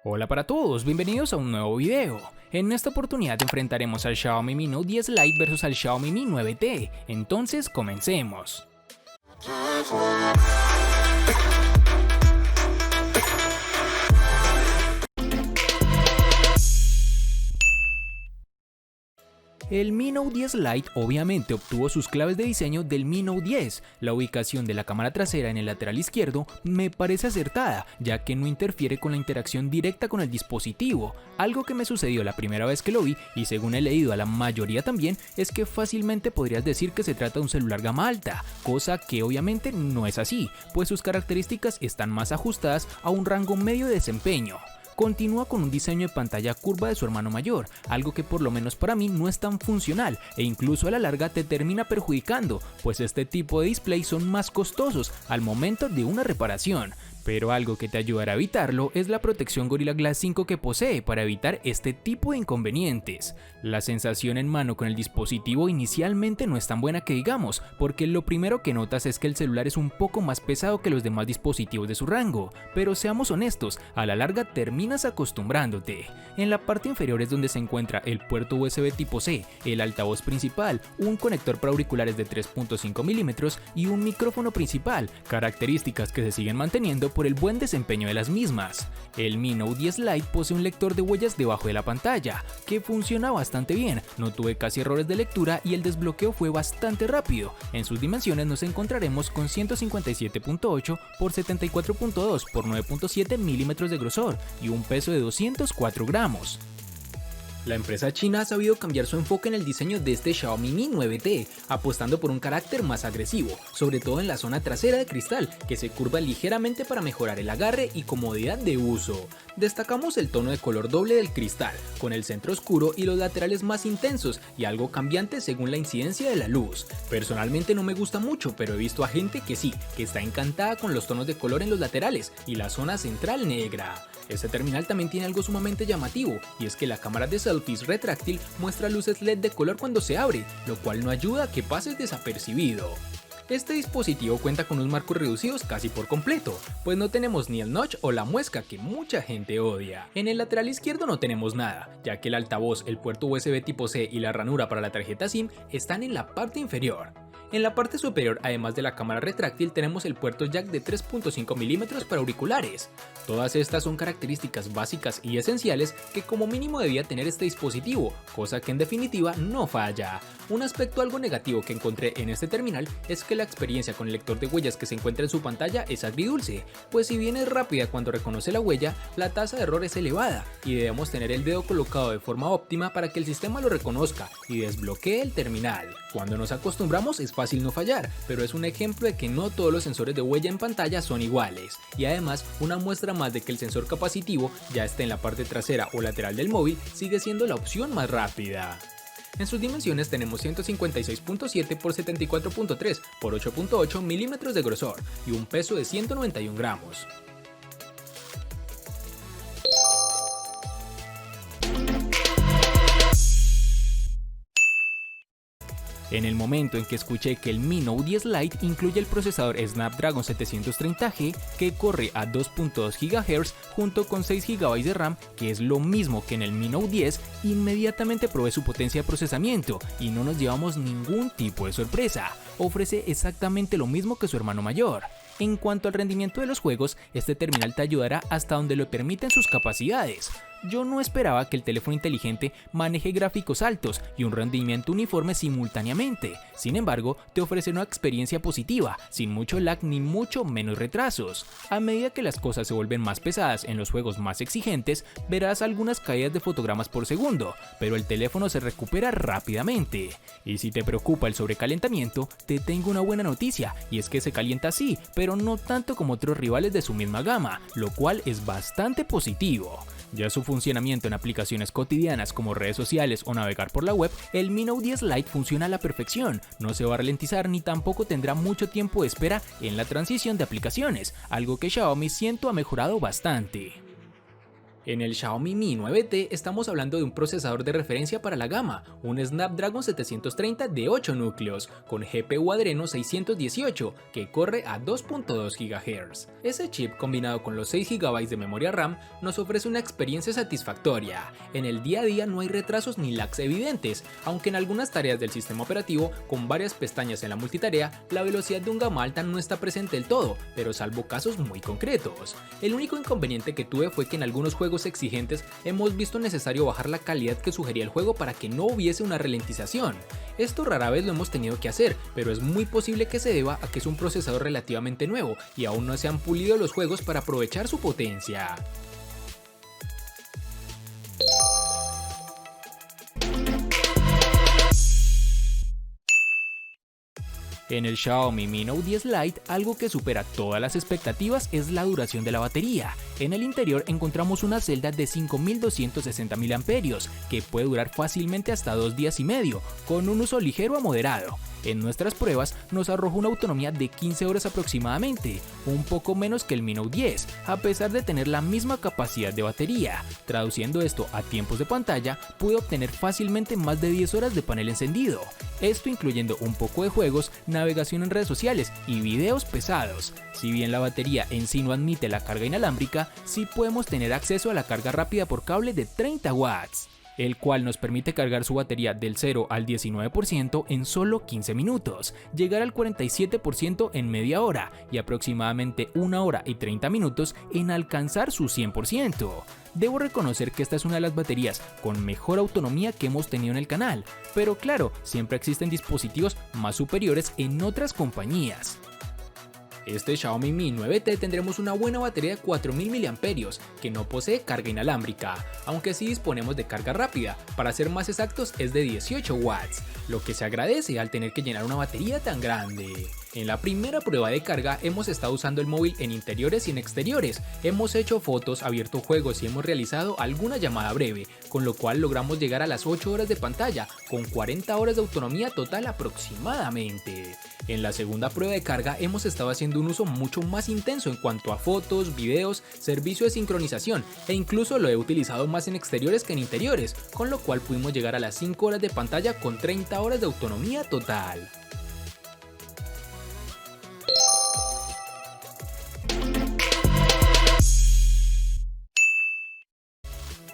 Hola para todos, bienvenidos a un nuevo video. En esta oportunidad enfrentaremos al Xiaomi Mi Note 10 Lite versus al Xiaomi Mi 9T, entonces comencemos. El Mi Note 10 Lite obviamente obtuvo sus claves de diseño del Mi Note 10. La ubicación de la cámara trasera en el lateral izquierdo me parece acertada, ya que no interfiere con la interacción directa con el dispositivo. Algo que me sucedió la primera vez que lo vi, y según he leído a la mayoría también, es que fácilmente podrías decir que se trata de un celular gama alta, cosa que obviamente no es así, pues sus características están más ajustadas a un rango medio de desempeño. Continúa con un diseño de pantalla curva de su hermano mayor, algo que por lo menos para mí no es tan funcional e incluso a la larga te termina perjudicando, pues este tipo de displays son más costosos al momento de una reparación. Pero algo que te ayudará a evitarlo es la protección Gorilla Glass 5 que posee para evitar este tipo de inconvenientes. La sensación en mano con el dispositivo inicialmente no es tan buena que digamos, porque lo primero que notas es que el celular es un poco más pesado que los demás dispositivos de su rango, pero seamos honestos, a la larga terminas acostumbrándote. En la parte inferior es donde se encuentra el puerto USB tipo C, el altavoz principal, un conector para auriculares de 3.5 mm y un micrófono principal, características que se siguen manteniendo por el buen desempeño de las mismas. El Mi Note 10 Lite posee un lector de huellas debajo de la pantalla, que funciona bastante bien, no tuve casi errores de lectura y el desbloqueo fue bastante rápido. En sus dimensiones nos encontraremos con 157.8 por 74.2 por 9.7 milímetros de grosor y un peso de 204 gramos. La empresa china ha sabido cambiar su enfoque en el diseño de este Xiaomi Mi 9T, apostando por un carácter más agresivo, sobre todo en la zona trasera de cristal, que se curva ligeramente para mejorar el agarre y comodidad de uso. Destacamos el tono de color doble del cristal, con el centro oscuro y los laterales más intensos y algo cambiante según la incidencia de la luz. Personalmente no me gusta mucho, pero he visto a gente que sí, que está encantada con los tonos de color en los laterales y la zona central negra. Este terminal también tiene algo sumamente llamativo, y es que la cámara de selfies retráctil muestra luces LED de color cuando se abre, lo cual no ayuda a que pases desapercibido. Este dispositivo cuenta con unos marcos reducidos casi por completo, pues no tenemos ni el notch o la muesca que mucha gente odia. En el lateral izquierdo no tenemos nada, ya que el altavoz, el puerto USB tipo C y la ranura para la tarjeta SIM están en la parte inferior. En la parte superior, además de la cámara retráctil, tenemos el puerto jack de 3.5 mm para auriculares. Todas estas son características básicas y esenciales que como mínimo debía tener este dispositivo, cosa que en definitiva no falla. Un aspecto algo negativo que encontré en este terminal es que la experiencia con el lector de huellas que se encuentra en su pantalla es agridulce, pues si bien es rápida cuando reconoce la huella, la tasa de error es elevada y debemos tener el dedo colocado de forma óptima para que el sistema lo reconozca y desbloquee el terminal. Cuando nos acostumbramos es fácil no fallar, pero es un ejemplo de que no todos los sensores de huella en pantalla son iguales, y además una muestra más de que el sensor capacitivo, ya esté en la parte trasera o lateral del móvil, sigue siendo la opción más rápida. En sus dimensiones tenemos 156.7 por 74.3 por 8.8 milímetros de grosor y un peso de 191 gramos. En el momento en que escuché que el Mi Note 10 Lite incluye el procesador Snapdragon 730G que corre a 2.2 GHz junto con 6 GB de RAM, que es lo mismo que en el Mi Note 10, inmediatamente probé su potencia de procesamiento y no nos llevamos ningún tipo de sorpresa. Ofrece exactamente lo mismo que su hermano mayor. En cuanto al rendimiento de los juegos, este terminal te ayudará hasta donde lo permiten sus capacidades. Yo no esperaba que el teléfono inteligente maneje gráficos altos y un rendimiento uniforme simultáneamente. Sin embargo, te ofrece una experiencia positiva, sin mucho lag ni mucho menos retrasos. A medida que las cosas se vuelven más pesadas en los juegos más exigentes, verás algunas caídas de fotogramas por segundo, pero el teléfono se recupera rápidamente. Y si te preocupa el sobrecalentamiento, te tengo una buena noticia, y es que se calienta sí, pero no tanto como otros rivales de su misma gama, lo cual es bastante positivo. Ya su funcionamiento en aplicaciones cotidianas como redes sociales o navegar por la web, el Mi Note 10 Lite funciona a la perfección, no se va a ralentizar ni tampoco tendrá mucho tiempo de espera en la transición de aplicaciones, algo que Xiaomi siento ha mejorado bastante. En el Xiaomi Mi 9T estamos hablando de un procesador de referencia para la gama, un Snapdragon 730 de 8 núcleos, con GPU Adreno 618, que corre a 2.2 GHz. Ese chip combinado con los 6 GB de memoria RAM nos ofrece una experiencia satisfactoria. En el día a día no hay retrasos ni lags evidentes, aunque en algunas tareas del sistema operativo, con varias pestañas en la multitarea, la velocidad de un gama alta no está presente del todo, pero salvo casos muy concretos. El único inconveniente que tuve fue que en algunos juegos exigentes hemos visto necesario bajar la calidad que sugería el juego para que no hubiese una ralentización. Esto rara vez lo hemos tenido que hacer, pero es muy posible que se deba a que es un procesador relativamente nuevo y aún no se han pulido los juegos para aprovechar su potencia. En el Xiaomi Mi Note 10 Lite, algo que supera todas las expectativas es la duración de la batería. En el interior encontramos una celda de 5260 mAh, que puede durar fácilmente hasta 2 días y medio, con un uso ligero a moderado. En nuestras pruebas nos arrojó una autonomía de 15 horas aproximadamente, un poco menos que el Mi Note 10, a pesar de tener la misma capacidad de batería. Traduciendo esto a tiempos de pantalla, pude obtener fácilmente más de 10 horas de panel encendido. Esto incluyendo un poco de juegos, navegación en redes sociales y videos pesados. Si bien la batería en sí no admite la carga inalámbrica, sí podemos tener acceso a la carga rápida por cable de 30 watts. El cual nos permite cargar su batería del 0 al 19% en solo 15 minutos, llegar al 47% en media hora y aproximadamente 1 hora y 30 minutos en alcanzar su 100%. Debo reconocer que esta es una de las baterías con mejor autonomía que hemos tenido en el canal, pero claro, siempre existen dispositivos más superiores en otras compañías. Este Xiaomi Mi 9T tendremos una buena batería de 4000 mAh que no posee carga inalámbrica, aunque sí disponemos de carga rápida, para ser más exactos es de 18 watts, lo que se agradece al tener que llenar una batería tan grande. En la primera prueba de carga hemos estado usando el móvil en interiores y en exteriores, hemos hecho fotos, abierto juegos y hemos realizado alguna llamada breve, con lo cual logramos llegar a las 8 horas de pantalla, con 40 horas de autonomía total aproximadamente. En la segunda prueba de carga hemos estado haciendo un uso mucho más intenso en cuanto a fotos, videos, servicio de sincronización e incluso lo he utilizado más en exteriores que en interiores, con lo cual pudimos llegar a las 5 horas de pantalla con 30 horas de autonomía total.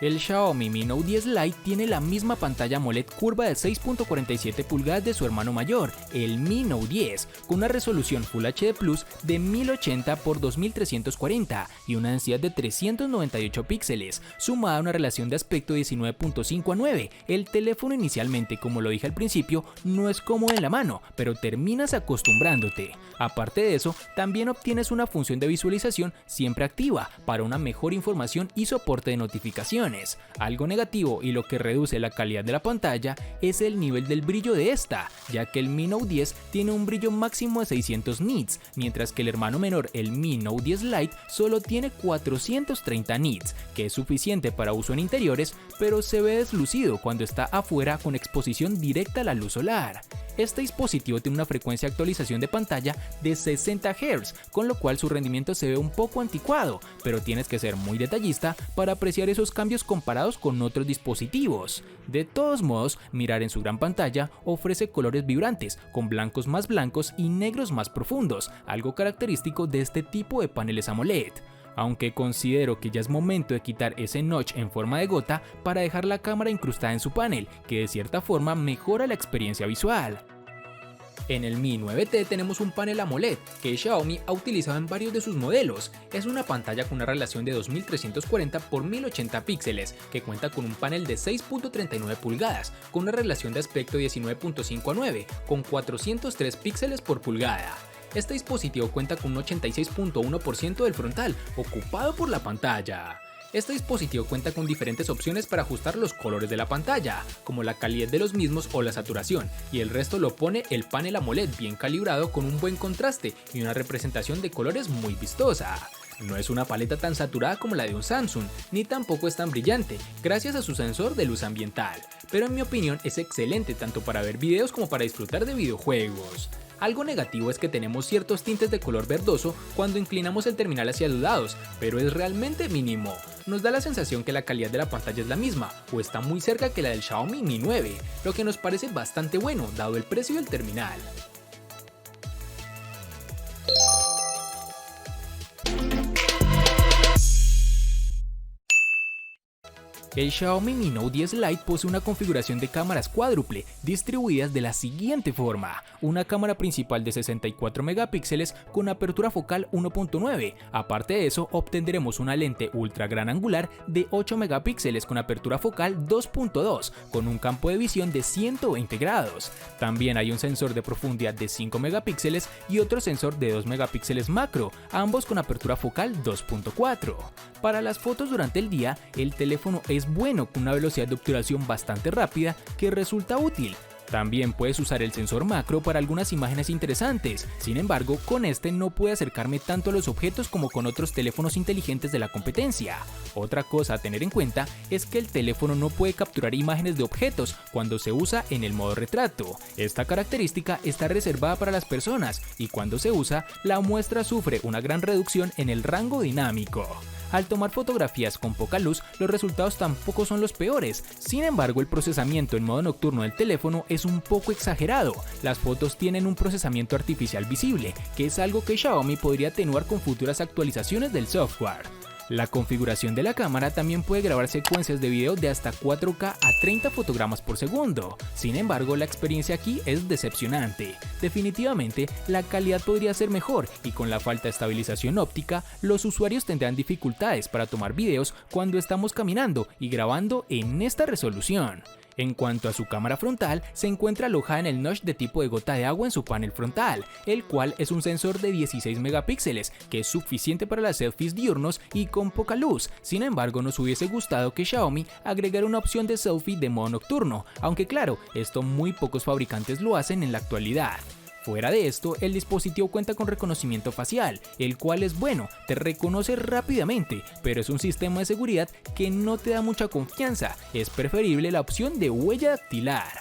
El Xiaomi Mi Note 10 Lite tiene la misma pantalla AMOLED curva de 6.47 pulgadas de su hermano mayor, el Mi Note 10, con una resolución Full HD Plus de 1080 x 2340 y una densidad de 398 píxeles, sumada a una relación de aspecto 19.5:9. El teléfono inicialmente, como lo dije al principio, no es cómodo en la mano, pero terminas acostumbrándote. Aparte de eso, también obtienes una función de visualización siempre activa para una mejor información y soporte de notificaciones. Algo negativo y lo que reduce la calidad de la pantalla es el nivel del brillo de esta, ya que el Mi Note 10 tiene un brillo máximo de 600 nits, mientras que el hermano menor, el Mi Note 10 Lite, solo tiene 430 nits, que es suficiente para uso en interiores, pero se ve deslucido cuando está afuera con exposición directa a la luz solar. Este dispositivo tiene una frecuencia de actualización de pantalla de 60 Hz, con lo cual su rendimiento se ve un poco anticuado, pero tienes que ser muy detallista para apreciar esos cambios comparados con otros dispositivos. De todos modos, mirar en su gran pantalla ofrece colores vibrantes, con blancos más blancos y negros más profundos, algo característico de este tipo de paneles AMOLED. Aunque considero que ya es momento de quitar ese notch en forma de gota para dejar la cámara incrustada en su panel, que de cierta forma mejora la experiencia visual. En el Mi 9T tenemos un panel AMOLED que Xiaomi ha utilizado en varios de sus modelos. Es una pantalla con una relación de 2340 x 1080 píxeles que cuenta con un panel de 6.39 pulgadas con una relación de aspecto 19.5:9 con 403 píxeles por pulgada. Este dispositivo cuenta con un 86.1% del frontal ocupado por la pantalla. Este dispositivo cuenta con diferentes opciones para ajustar los colores de la pantalla, como la calidad de los mismos o la saturación, y el resto lo pone el panel AMOLED bien calibrado con un buen contraste y una representación de colores muy vistosa. No es una paleta tan saturada como la de un Samsung, ni tampoco es tan brillante, gracias a su sensor de luz ambiental, pero en mi opinión es excelente tanto para ver videos como para disfrutar de videojuegos. Algo negativo es que tenemos ciertos tintes de color verdoso cuando inclinamos el terminal hacia los lados, pero es realmente mínimo. Nos da la sensación que la calidad de la pantalla es la misma, o está muy cerca que la del Xiaomi Mi 9, lo que nos parece bastante bueno dado el precio del terminal. El Xiaomi Mi Note 10 Lite posee una configuración de cámaras cuádruple, distribuidas de la siguiente forma: una cámara principal de 64 megapíxeles con apertura focal 1.9, aparte de eso obtendremos una lente ultra gran angular de 8 megapíxeles con apertura focal 2.2, con un campo de visión de 120 grados. También hay un sensor de profundidad de 5 megapíxeles y otro sensor de 2 megapíxeles macro, ambos con apertura focal 2.4. Para las fotos durante el día, el teléfono es bueno con una velocidad de obturación bastante rápida que resulta útil. También puedes usar el sensor macro para algunas imágenes interesantes, sin embargo, con este no puedo acercarme tanto a los objetos como con otros teléfonos inteligentes de la competencia. Otra cosa a tener en cuenta es que el teléfono no puede capturar imágenes de objetos cuando se usa en el modo retrato. Esta característica está reservada para las personas y cuando se usa, la muestra sufre una gran reducción en el rango dinámico. Al tomar fotografías con poca luz, los resultados tampoco son los peores. Sin embargo, el procesamiento en modo nocturno del teléfono es un poco exagerado. Las fotos tienen un procesamiento artificial visible, que es algo que Xiaomi podría atenuar con futuras actualizaciones del software. La configuración de la cámara también puede grabar secuencias de video de hasta 4K a 30 fotogramas por segundo. Sin embargo, la experiencia aquí es decepcionante. Definitivamente, la calidad podría ser mejor y con la falta de estabilización óptica, los usuarios tendrán dificultades para tomar videos cuando estamos caminando y grabando en esta resolución. En cuanto a su cámara frontal, se encuentra alojada en el notch de tipo de gota de agua en su panel frontal, el cual es un sensor de 16 megapíxeles, que es suficiente para las selfies diurnos y con poca luz. Sin embargo, nos hubiese gustado que Xiaomi agregara una opción de selfie de modo nocturno, aunque claro, esto muy pocos fabricantes lo hacen en la actualidad. Fuera de esto, el dispositivo cuenta con reconocimiento facial, el cual es bueno, te reconoce rápidamente, pero es un sistema de seguridad que no te da mucha confianza, es preferible la opción de huella dactilar.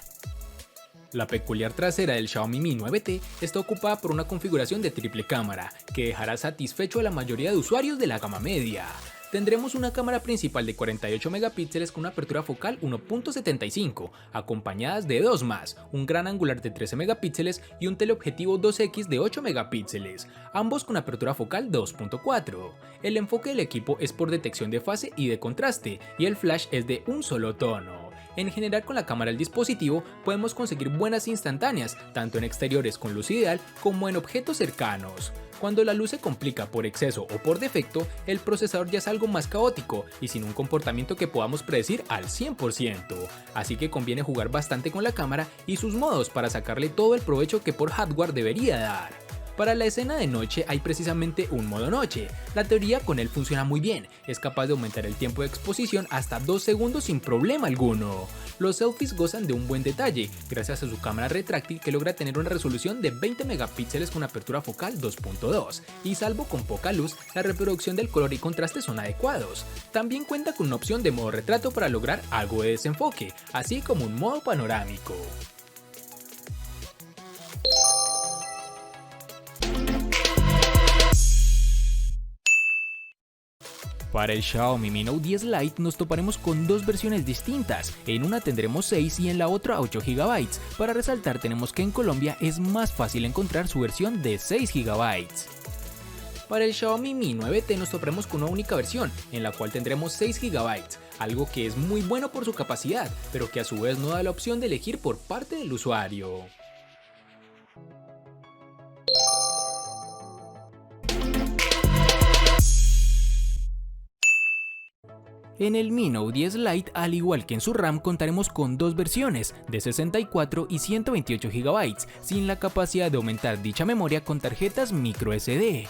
La peculiar trasera del Xiaomi Mi 9T está ocupada por una configuración de triple cámara, que dejará satisfecho a la mayoría de usuarios de la gama media. Tendremos una cámara principal de 48 megapíxeles con una apertura focal 1.75, acompañadas de dos más, un gran angular de 13 megapíxeles y un teleobjetivo 2X de 8 megapíxeles, ambos con apertura focal 2.4. El enfoque del equipo es por detección de fase y de contraste, y el flash es de un solo tono. En general, con la cámara del dispositivo podemos conseguir buenas instantáneas, tanto en exteriores con luz ideal como en objetos cercanos. Cuando la luz se complica por exceso o por defecto, el procesador ya es algo más caótico y sin un comportamiento que podamos predecir al 100%, así que conviene jugar bastante con la cámara y sus modos para sacarle todo el provecho que por hardware debería dar. Para la escena de noche hay precisamente un modo noche. La teoría con él funciona muy bien, es capaz de aumentar el tiempo de exposición hasta 2 segundos sin problema alguno. Los selfies gozan de un buen detalle, gracias a su cámara retráctil que logra tener una resolución de 20 megapíxeles con apertura focal 2.2, y salvo con poca luz, la reproducción del color y contraste son adecuados. También cuenta con una opción de modo retrato para lograr algo de desenfoque, así como un modo panorámico. Para el Xiaomi Mi Note 10 Lite nos toparemos con dos versiones distintas, en una tendremos 6 y en la otra 8 GB. Para resaltar tenemos que en Colombia es más fácil encontrar su versión de 6 GB. Para el Xiaomi Mi 9T nos toparemos con una única versión, en la cual tendremos 6 GB, algo que es muy bueno por su capacidad, pero que a su vez no da la opción de elegir por parte del usuario. En el Mi Note 10 Lite, al igual que en su RAM, contaremos con dos versiones, de 64 y 128 GB, sin la capacidad de aumentar dicha memoria con tarjetas microSD.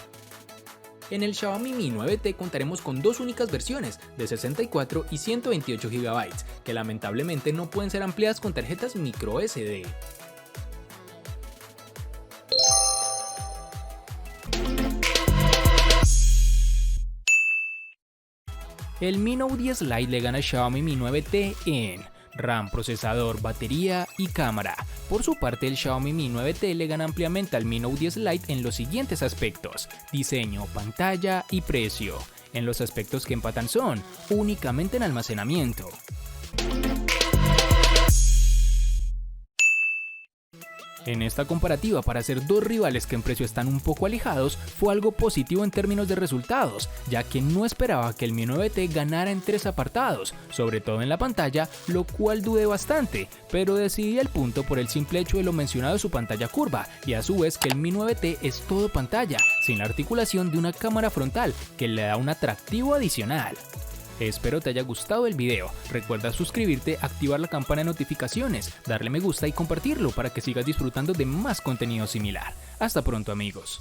En el Xiaomi Mi 9T contaremos con dos únicas versiones, de 64 y 128 GB, que lamentablemente no pueden ser ampliadas con tarjetas microSD. El Mi Note 10 Lite le gana a Xiaomi Mi 9T en RAM, procesador, batería y cámara. Por su parte, el Xiaomi Mi 9T le gana ampliamente al Mi Note 10 Lite en los siguientes aspectos: diseño, pantalla y precio. En los aspectos que empatan son únicamente en almacenamiento. En esta comparativa, para ser dos rivales que en precio están un poco alejados, fue algo positivo en términos de resultados, ya que no esperaba que el Mi 9T ganara en 3 apartados, sobre todo en la pantalla, lo cual dudé bastante, pero decidí el punto por el simple hecho de lo mencionado de su pantalla curva, y a su vez que el Mi 9T es todo pantalla, sin la articulación de una cámara frontal, que le da un atractivo adicional. Espero te haya gustado el video, recuerda suscribirte, activar la campana de notificaciones, darle me gusta y compartirlo para que sigas disfrutando de más contenido similar. Hasta pronto amigos.